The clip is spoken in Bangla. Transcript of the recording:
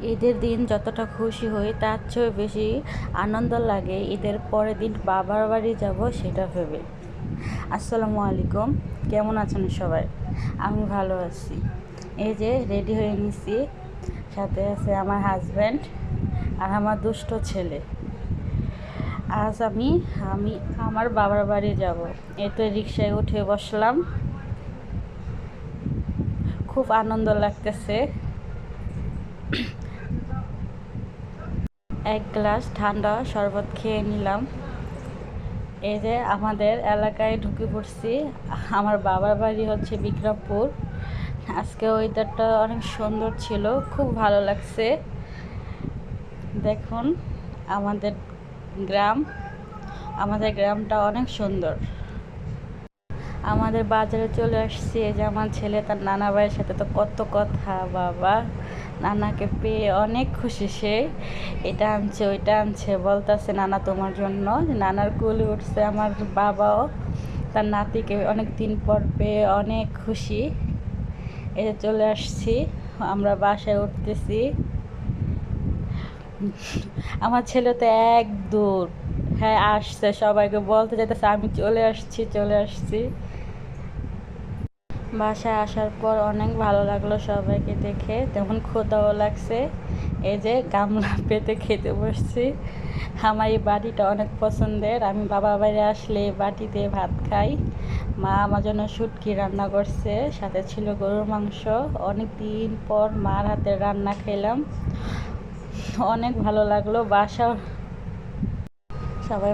ঈদের দিন যতটা খুশি হই তার চেয়েও বেশি আনন্দ লাগে ঈদের পরের দিন বাবার বাড়ি যাব সেটা ভেবে। আসসালামু আলাইকুম, কেমন আছেন সবাই? আমি ভালো আছি। এই যে রেডি হয়ে নিছি, সাথে আছে আমার হাজব্যান্ড আর আমার দুষ্ট ছেলে। আজ আমি আমি আমার বাবার বাড়ি যাব। এই তো রিকশায় উঠে বসলাম, খুব আনন্দ লাগতেছে। এক গ্লাস ঠান্ডা শরবত খেয়ে নিলাম। এই যে আমাদের এলাকায় ঢুকে পড়ছি। আমার বাবার বাড়ি হচ্ছে বিক্রমপুর। আজকে ওয়েদারটা অনেক সুন্দর ছিল, খুব ভালো লাগছে। দেখুন আমাদের গ্রাম, আমাদের গ্রামটা অনেক সুন্দর। আমাদের বাজারে চলে আসছি। এই যে আমার ছেলে তার নানা ভাইয়ের সাথে তো কত কথা, বাবা নানাকে পেয়ে অনেক খুশি সে। এটা আনছে ওইটা আনছে বলতেছে নানা তোমার জন্য। নানার কোলে উঠছে আমার বাবাও, তার নাতিকে অনেক দিন পর পেয়ে অনেক খুশি। এই যে চলে আসছি, আমরা বাসায় উঠতেছি। আমার ছেলে তো এক দূর, হ্যাঁ আসছে, সবাইকে বলতে চাইতেছে আমি চলে আসছি চলে আসছি। বাসায় আসার পর অনেক ভালো লাগলো সবাইকে দেখে, তেমন ক্ষুধাও লাগছে। এই যে গামলা পেতে খেতে বসছি। আমার এই বাটিটা অনেক পছন্দের, আমি বাবা বাড়ি আসলে এই বাটিতে ভাত খাই। মা আমার জন্য শুটকি রান্না করছে, সাথে ছিল গরুর মাংস। অনেক দিন পর মার হাতের রান্না খেলাম, অনেক ভালো লাগলো। বাসা সবাই